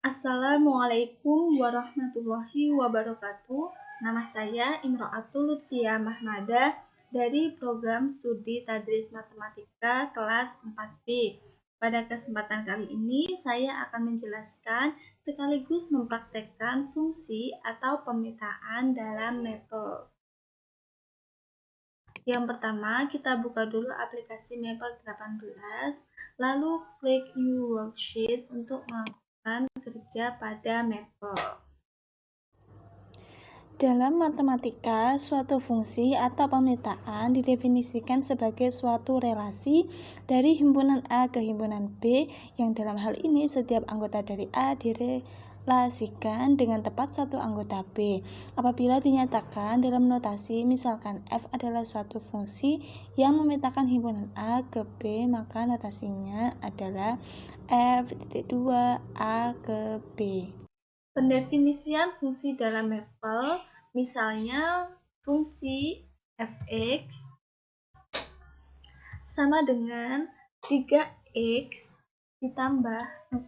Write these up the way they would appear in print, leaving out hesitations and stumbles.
Assalamualaikum warahmatullahi wabarakatuh. Nama saya Imro'atul Lutfiyah Mahmada dari program studi Tadris Matematika kelas 4B. Pada kesempatan kali ini saya akan menjelaskan sekaligus mempraktekkan fungsi atau pemetaan dalam Maple. Yang pertama, kita buka dulu aplikasi Maple 18, lalu klik New Worksheet untuk melakukan kerja pada Maple. Dalam matematika, suatu fungsi atau pemetaan didefinisikan sebagai suatu relasi dari himpunan A ke himpunan B yang dalam hal ini setiap anggota dari A direlasikan dengan tepat satu anggota B. Apabila dinyatakan dalam notasi misalkan F adalah suatu fungsi yang memetakan himpunan A ke B, maka notasinya adalah F.2 A ke B. Pendefinisian fungsi dalam Maple, misalnya fungsi f(x) sama dengan 3x ditambah 4.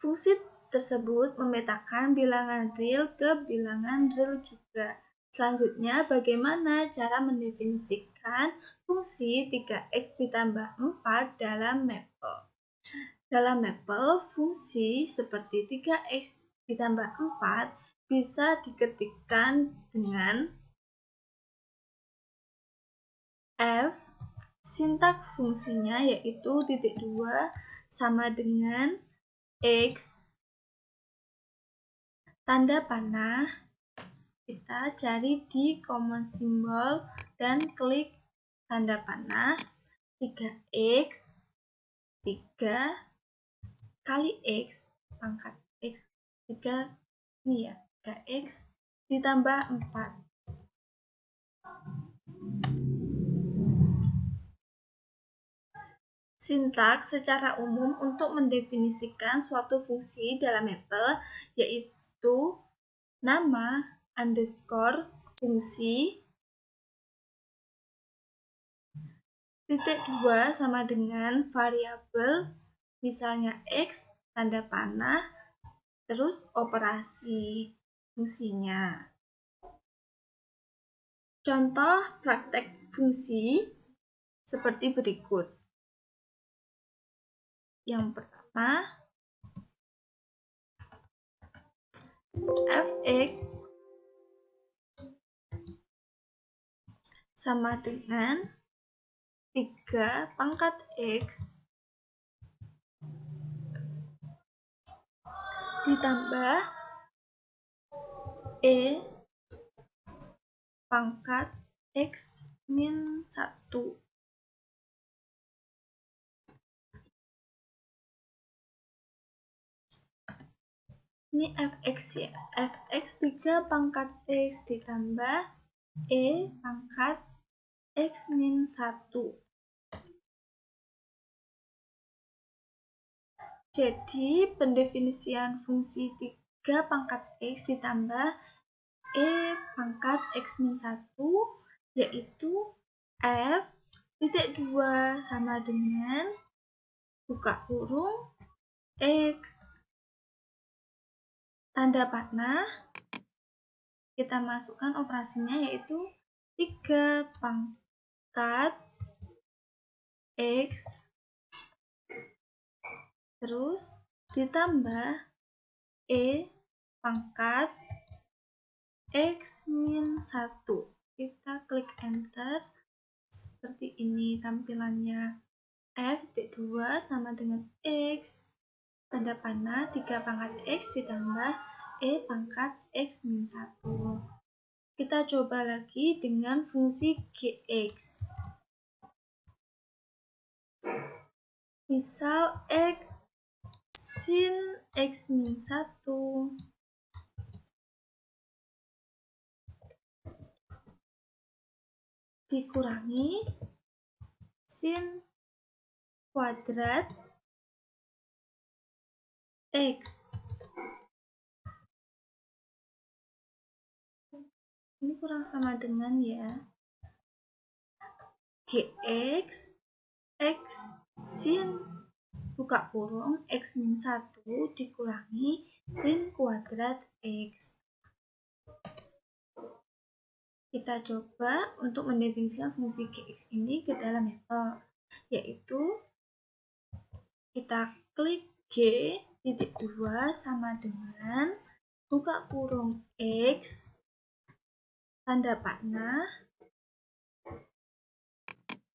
Fungsi tersebut memetakan bilangan real ke bilangan real juga. Selanjutnya, bagaimana cara mendefinisikan fungsi 3x ditambah 4 dalam Maple? Dalam Maple, fungsi seperti 3x ditambah 4 bisa diketikkan dengan f. Sintaks fungsinya yaitu titik 2 sama dengan x. Tanda panah kita cari di common symbol dan klik tanda panah 3x 3 kali x pangkat x 3 ini ya 3x ditambah 4. Sintaks secara umum untuk mendefinisikan suatu fungsi dalam Maple yaitu nama underscore fungsi titik 2 sama dengan variabel misalnya x tanda panah terus operasi fungsinya. Contoh praktek fungsi seperti berikut. Yang pertama, f(x) sama dengan 3 pangkat x ditambah e pangkat x min 1. Ini fx ya, fx 3 pangkat x ditambah e pangkat x min 1. Jadi pendefinisian fungsi 3 pangkat x ditambah e pangkat x min 1 yaitu f titik 2 sama dengan buka kurung x tanda panah kita masukkan operasinya yaitu 3 pangkat x terus ditambah e pangkat x min 1. Kita klik enter seperti ini tampilannya. F.2 sama dengan x tanda panah 3 pangkat x ditambah e pangkat x min 1. Kita coba lagi dengan fungsi gx. Misal x sin x min 1 dikurangi sin kuadrat x. Ini kurang sama dengan ya. Gx x sin buka kurung X min 1 dikurangi sin kuadrat X. Kita coba untuk mendefinisikan fungsi Gx ini ke dalam mapel, yaitu kita klik G.2 sama dengan buka kurung X, tanda panah,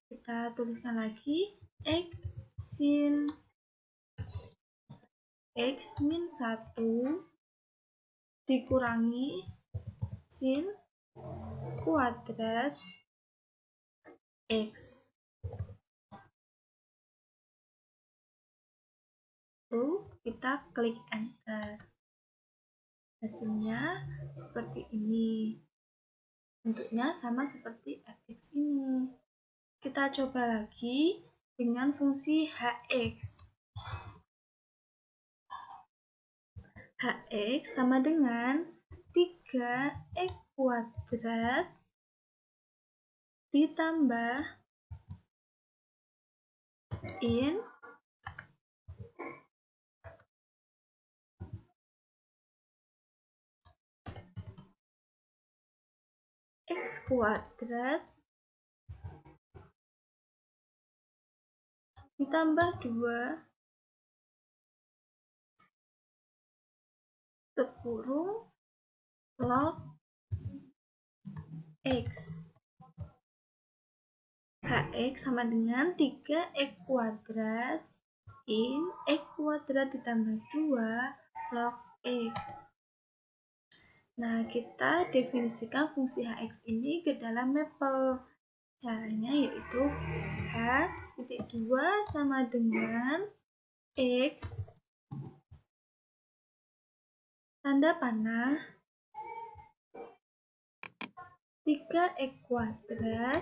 kita tuliskan lagi X sin X min 1 dikurangi sin kuadrat X. Lalu kita klik enter. Hasilnya seperti ini. Bentuknya sama seperti fx ini. Kita coba lagi dengan fungsi hx. Hx sama dengan 3x kuadrat ditambah in x kuadrat ditambah 2 kurung log x. Hx sama dengan 3x kuadrat in x kuadrat ditambah 2 log x. Nah, kita definisikan fungsi hx ini ke dalam mapel. Caranya yaitu h.2 sama dengan x, tanda panah, 3x kuadrat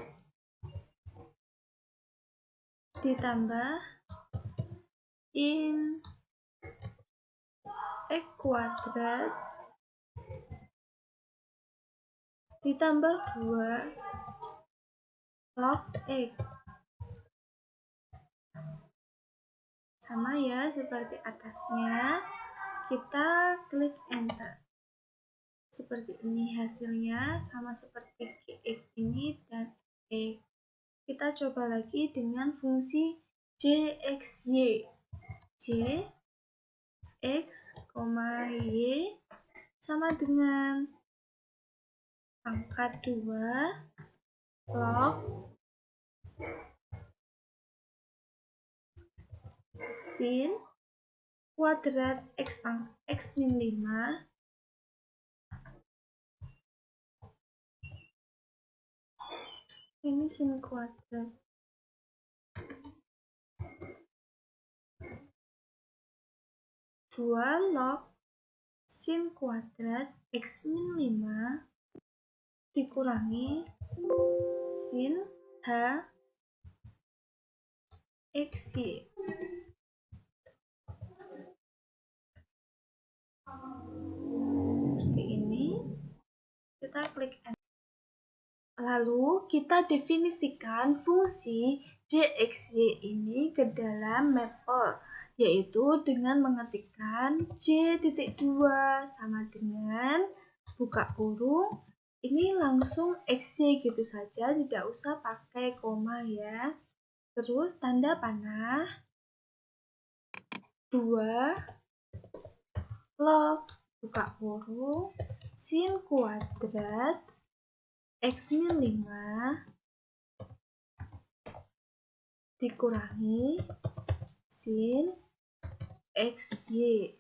ditambah in x kuadrat ditambah 2 log x. Sama ya seperti atasnya. Kita klik enter. Seperti ini hasilnya, sama seperti Gx ini dan X. Kita coba lagi dengan fungsi Jxy. J x, y sama dengan pangkat 2 log sin kuadrat x min 5 ini sin kuadrat 2 log sin kuadrat x min 5 dikurangi sin h xy. Seperti ini. Kita klik enter. Lalu kita definisikan fungsi Jxy ini ke dalam mapel, yaitu dengan mengetikkan J.2 sama dengan buka kurung, ini langsung xy gitu saja, tidak usah pakai koma ya. Terus tanda panah 2 log buka kurung sin kuadrat x min 5 dikurangi sin xy.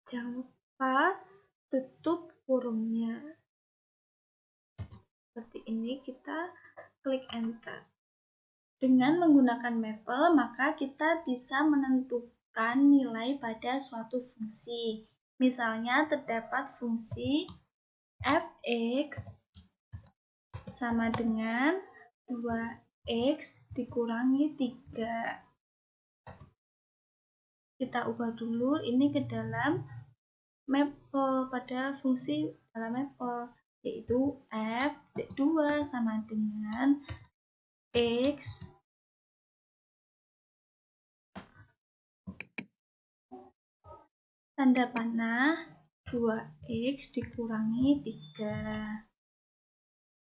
Jangan lupa tutup kurungnya. Seperti ini, kita klik enter. Dengan menggunakan mapel, maka kita bisa menentukan nilai pada suatu fungsi. Misalnya terdapat fungsi fx sama dengan 2x dikurangi 3. Kita ubah dulu ini ke dalam mapel, pada fungsi dalam mapel, yaitu f2 sama dengan x tanda panah 2x dikurangi 3.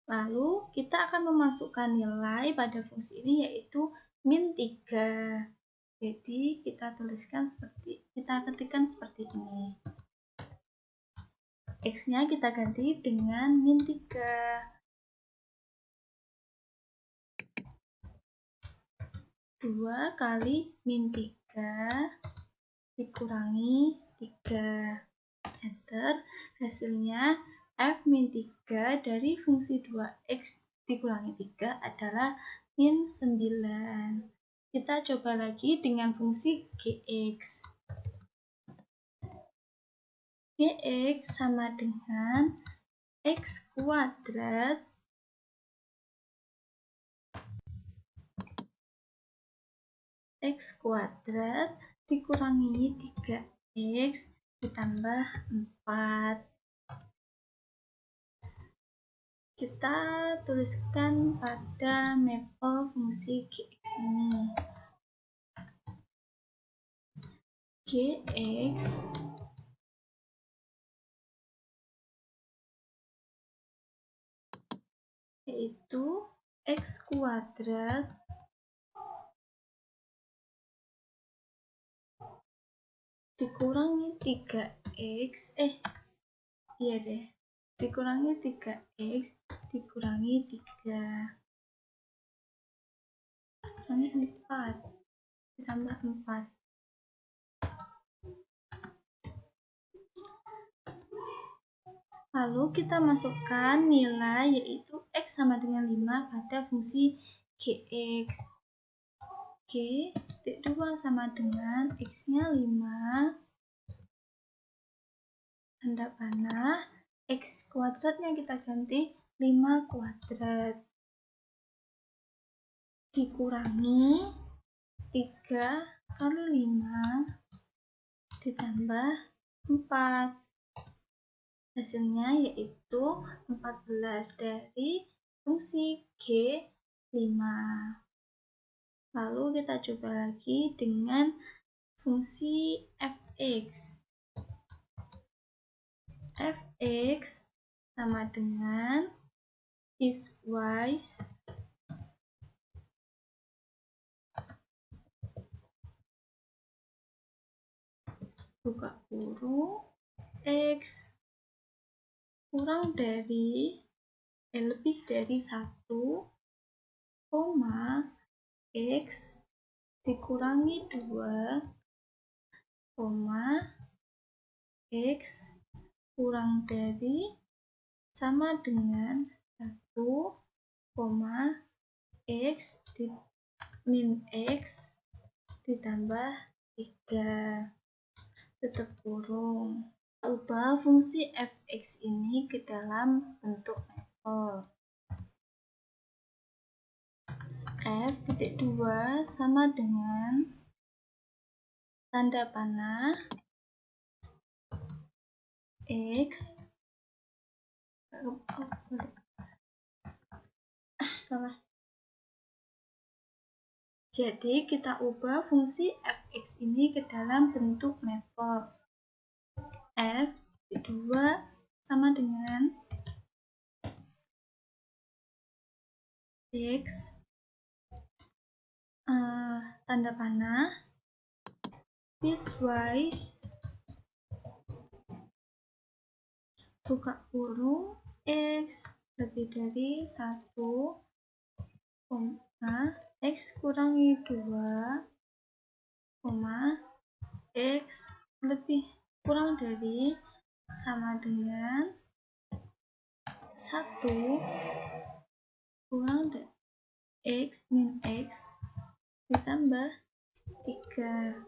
Lalu kita akan memasukkan nilai pada fungsi ini yaitu min 3. Jadi kita ketikkan seperti ini. X-nya kita ganti dengan min 3. 2 kali min 3 dikurangi 3. Enter. Hasilnya F min 3 dari fungsi 2x dikurangi 3 adalah min 9. Kita coba lagi dengan fungsi gx. Gx sama dengan x kuadrat dikurangi 3x ditambah 4. Kita tuliskan pada mapel fungsi gx ini. Gx yaitu x kuadrat dikurangi 3x dikurangi 3x dikurangi 3 kurangi 4 ditambah 4. Lalu kita masukkan nilai yaitu x sama dengan 5 pada fungsi gx. G titik 2 sama dengan x-nya 5, tanda panah, x kuadratnya kita ganti 5 kuadrat, dikurangi 3 kali 5 ditambah 4. Hasilnya yaitu 14 dari fungsi G5. Lalu kita coba lagi dengan fungsi fx. Fx sama dengan piecewise buka kurung x kurang dari lebih dari 1, x dikurangi 2, x kurang dari sama dengan 1, x min x ditambah 3 tutup kurung. Ubah fungsi fx ini ke dalam bentuk mapel. F titik 2 sama dengan tanda panah x Jadi kita ubah fungsi fx ini ke dalam bentuk mapel. F titik 2 sama dengan x tanda panah piecewise buka kurung x lebih dari 1, x kurangi 2, x lebih kurang dari sama dengan 1 kurang dari x min x ditambah 3.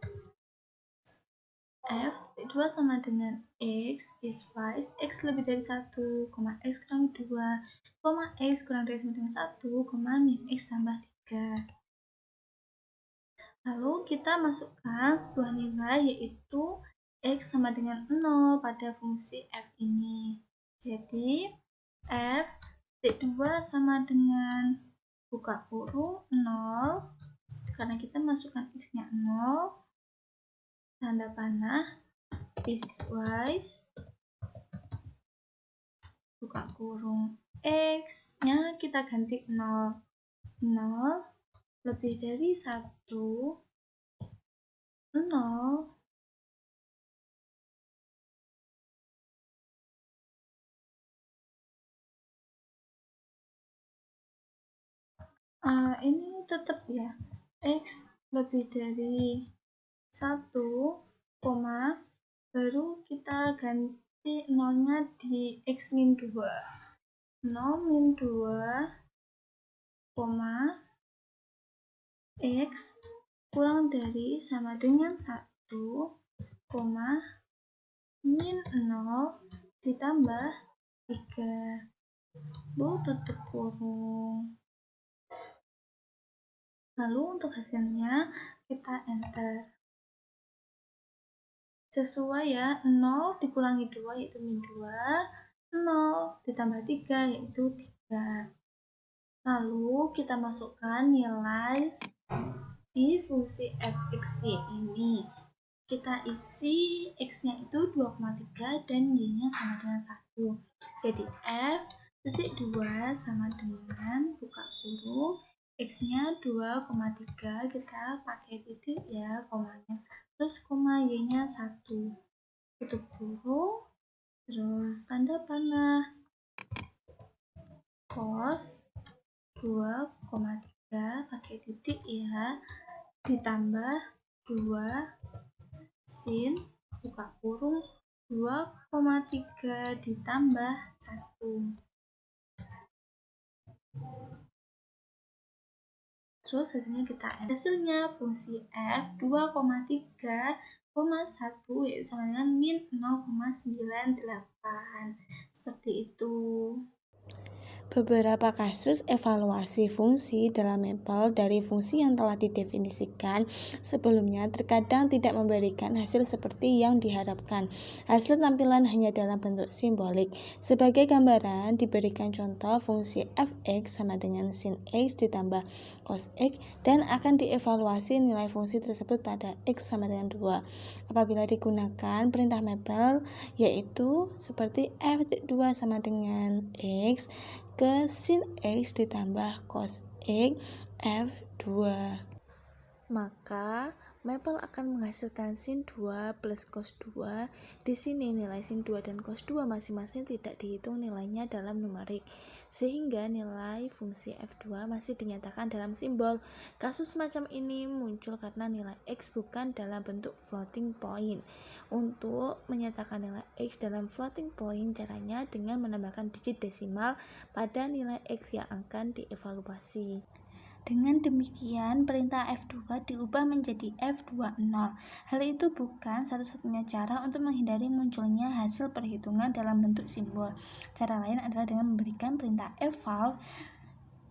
F 2 sama dengan x piecewise x lebih dari 1, x kurangi 2, x kurang dari sama dengan 1, min x tambah 3. Lalu kita masukkan sebuah nilai yaitu x sama dengan 0 pada fungsi f ini. Jadi f titik 2 sama dengan buka kurung 0 karena kita masukkan x-nya 0, tanda panah piecewise buka kurung X nya kita ganti 0 lebih dari 1 0 ini tetap ya, X lebih dari 1, baru kita ganti 0-nya di X min 2. 0 min 2, X kurang dari sama dengan 1, min 0 ditambah 3. Tutup kurung. Lalu untuk hasilnya kita enter. Sesuai ya, 0 dikurangi 2 yaitu min 2, 0 ditambah 3 yaitu 3. Lalu kita masukkan nilai di fungsi fx-y ini. Kita isi x-nya itu 2,3 dan y-nya sama dengan 1. Jadi f titik 2 sama dengan buka kurung x-nya 2,3, kita pakai titik ya komanya, terus koma y-nya 1, tutup kurung, terus tanda panah cos 2,3 pakai titik ya, ditambah 2 sin buka kurung 2,3 ditambah 1. Terus hasilnya kita hasilnya fungsi f 2,3,1 yaitu sama dengan min 0,98. Seperti itu. Beberapa kasus evaluasi fungsi dalam mapel dari fungsi yang telah didefinisikan sebelumnya terkadang tidak memberikan hasil seperti yang diharapkan. Hasil tampilan hanya dalam bentuk simbolik. Sebagai gambaran, diberikan contoh fungsi fx sama dengan sin x ditambah cos x dan akan dievaluasi nilai fungsi tersebut pada x sama dengan 2. Apabila digunakan perintah mapel yaitu seperti f2 sama dengan x ke sin x ditambah cos x f2. Maka mapel akan menghasilkan sin 2 plus cos 2. Di sini nilai sin 2 dan cos 2 masing-masing tidak dihitung nilainya dalam numerik, sehingga nilai fungsi f2 masih dinyatakan dalam simbol. Kasus semacam ini muncul karena nilai x bukan dalam bentuk floating point. Untuk menyatakan nilai x dalam floating point, caranya dengan menambahkan digit desimal pada nilai x yang akan dievaluasi. Dengan demikian, perintah F2 diubah menjadi F20. Hal itu bukan satu-satunya cara untuk menghindari munculnya hasil perhitungan dalam bentuk simbol. Cara lain adalah dengan memberikan perintah eval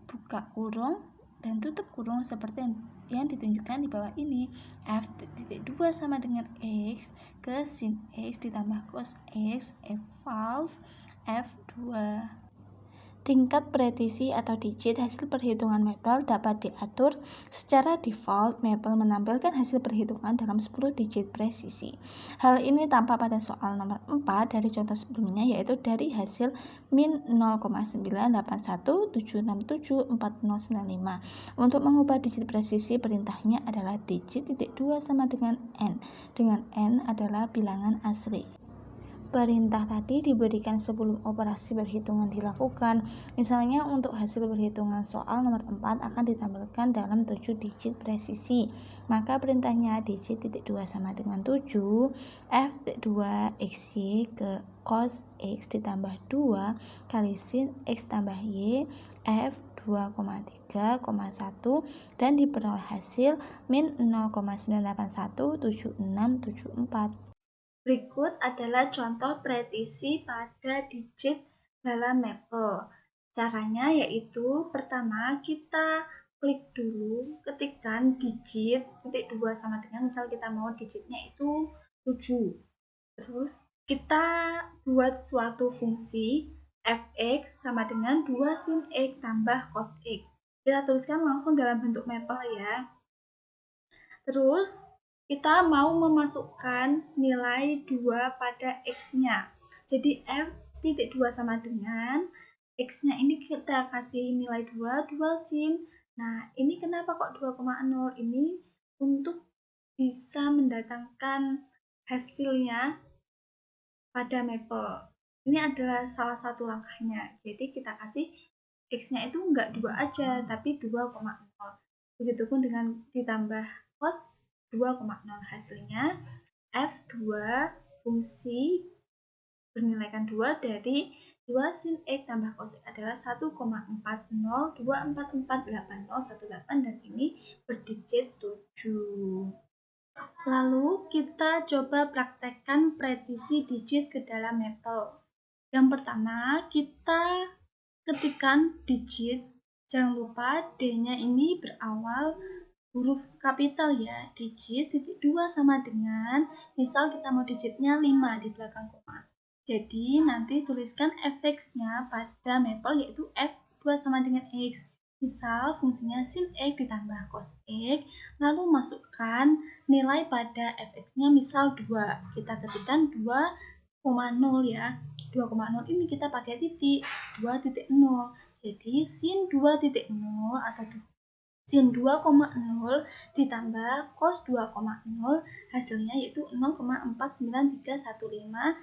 buka kurung dan tutup kurung seperti yang ditunjukkan di bawah ini. F2 sama dengan x ke sin x ditambah cos x eval F2. Tingkat presisi atau digit hasil perhitungan mapel dapat diatur. Secara default, mapel menampilkan hasil perhitungan dalam 10 digit presisi. Hal ini tampak pada soal nomor 4 dari contoh sebelumnya, yaitu dari hasil min 0,981767495. Untuk mengubah digit presisi, perintahnya adalah digit titik 2 sama dengan n adalah bilangan asli. Perintah tadi diberikan sebelum operasi perhitungan dilakukan. Misalnya untuk hasil perhitungan soal nomor 4 akan ditampilkan dalam 7 digit presisi. Maka perintahnya digit titik 2 sama dengan 7, f2 xy ke cos x ditambah 2 kali sin x tambah y f 2,3,1 dan diperoleh hasil min 0,9817674. Berikut adalah contoh presisi pada digit dalam mapel. Caranya yaitu pertama kita klik dulu, ketikkan digit titik 2 sama dengan, misal kita mau digitnya itu 7. Terus kita buat suatu fungsi fx sama dengan 2 sin x tambah cos x. Kita tuliskan langsung dalam bentuk mapel ya. Terus kita mau memasukkan nilai 2 pada X-nya. Jadi F titik 2 sama dengan X-nya ini kita kasih nilai 2 sin. Nah, ini kenapa kok 2,0? Ini untuk bisa mendatangkan hasilnya pada mapel. Ini adalah salah satu langkahnya. Jadi kita kasih X-nya itu enggak 2 aja, tapi 2,0. Begitupun dengan ditambah cos 2,0. Hasilnya F2 fungsi bernilaikan 2 dari 2 sin X tambah cos X adalah 1,40244818 dan ini berdijit 7. Lalu kita coba praktekkan prediksi digit ke dalam mapel. Yang pertama, kita ketikkan digit. Jangan lupa D-nya ini berawal huruf kapital ya. Digit titik 2 sama dengan, misal kita mau digitnya 5 di belakang koma. Jadi nanti tuliskan fx-nya pada mapel yaitu f2 sama dengan x. Misal fungsinya sin x ditambah cos x, lalu masukkan nilai pada fx-nya misal 2. Kita ketikkan 2,0 ya. 2,0 ini kita pakai titik 2,0. Jadi sin 2,0 atau sin 2,0 ditambah cos 2,0 hasilnya yaitu 0,49315,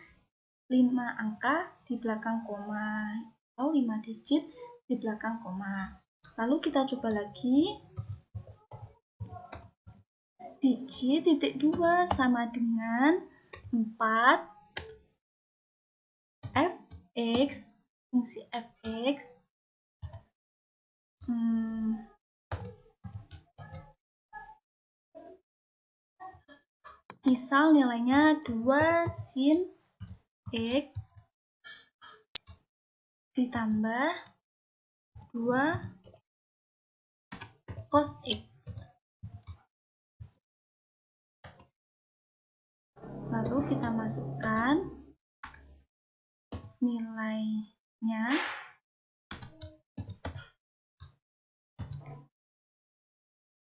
5 angka di belakang koma atau 5 digit di belakang koma. Lalu kita coba lagi. Digit titik 2 sama dengan 4 fx, fungsi fx misal nilainya 2 sin X ditambah 2 cos X. Lalu kita masukkan nilainya.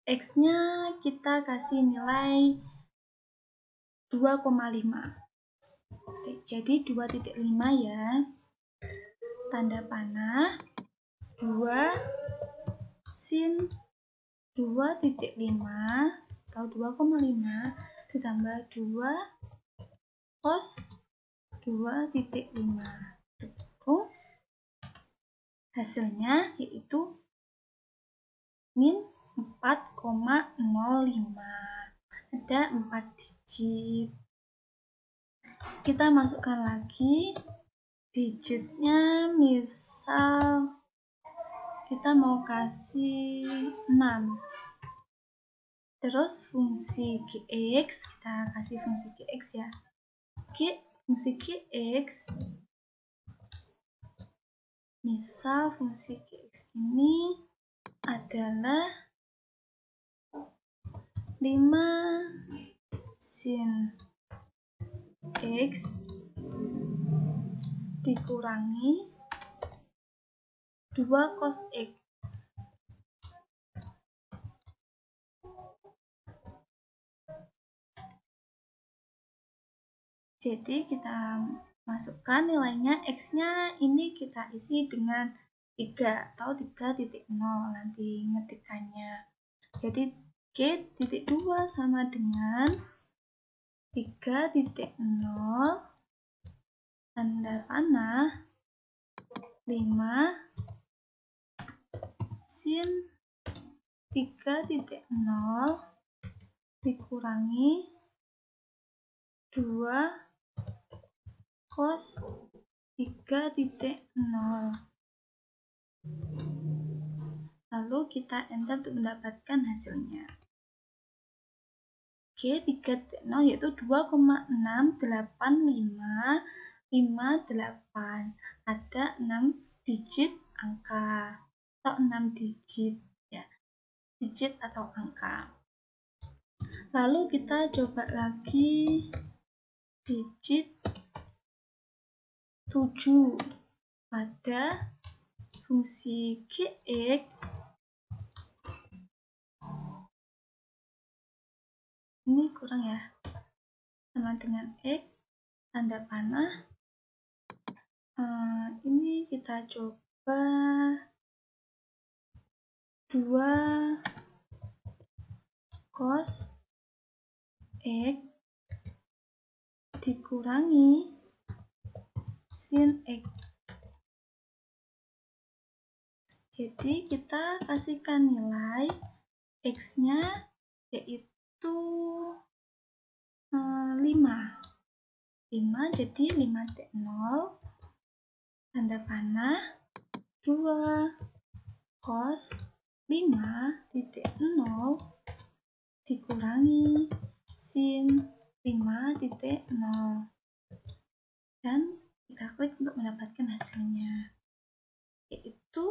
X-nya kita kasih nilai 2,5. Oke, jadi 2,5 ya. Tanda panah 2 sin 2,5 atau 2,5 ditambah 2 cos 2,5. Hasilnya yaitu min 4,05. Ada 4 digit. Kita masukkan lagi digitnya, misal kita mau kasih 6. Terus fungsi Gx, kita kasih fungsi Gx ya. Fungsi Gx, misal fungsi Gx ini adalah 5 sin X dikurangi 2 cos X. Jadi kita masukkan nilainya, X-nya ini kita isi dengan 3 atau 3,0 nanti ngetikannya. Jadi G.2 sama dengan 3,0 tanda panah 5 sin 3,0 dikurangi 2 cos 3,0. Lalu kita enter untuk mendapatkan hasilnya. G3,0 yaitu 2,68558. Ada 6 digit angka atau 6 digit ya. Digit atau angka. Lalu kita coba lagi digit 7 pada fungsi Gx Ini kurang ya. Sama dengan X, tanda panah. Ini kita coba 2 cos X dikurangi sin X. Jadi kita kasihkan nilai X-nya yaitu 5. Jadi 5T0 tanda panah 2 cos 5.0 dikurangi sin 5.0 dan kita klik untuk mendapatkan hasilnya, yaitu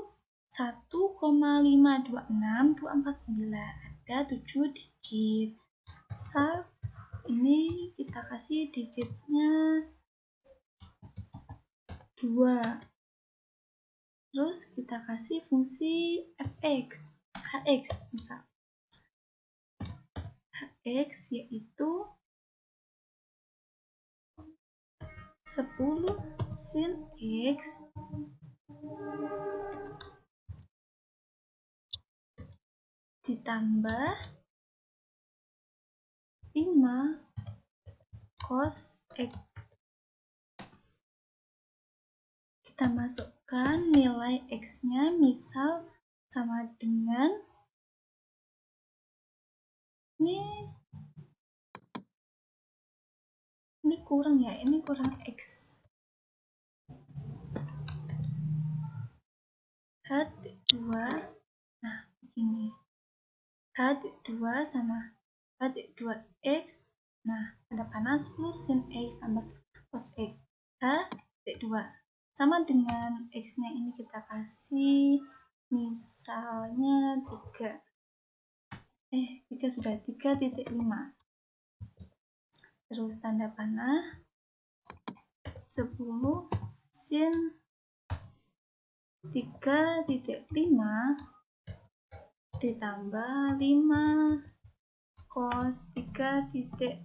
1,526249. Ada 7 digit. Misal ini kita kasih digitnya 2. Terus kita kasih fungsi fx, hx misal. Hx yaitu 10 sin x ditambah 5 cos x. Kita masukkan nilai x-nya, misal sama dengan ini kurang ya, ini kurang x. H2, nah begini. H2 sama H2x, nah ada panah 10 sin x tambah cos x. H2 sama dengan x-nya ini kita kasih misalnya 3. 3 sudah 3.5. Terus tanda panah 10 sin 3.5 ditambah 5 cos 3.5.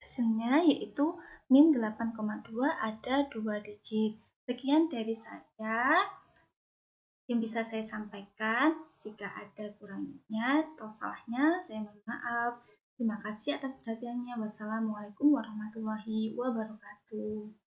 Hasilnya yaitu min 8,2, ada 2 digit. Sekian dari saya yang bisa saya sampaikan. Jika ada kurangnya atau salahnya, saya mohon maaf. Terima kasih atas perhatiannya. Wassalamualaikum warahmatullahi wabarakatuh.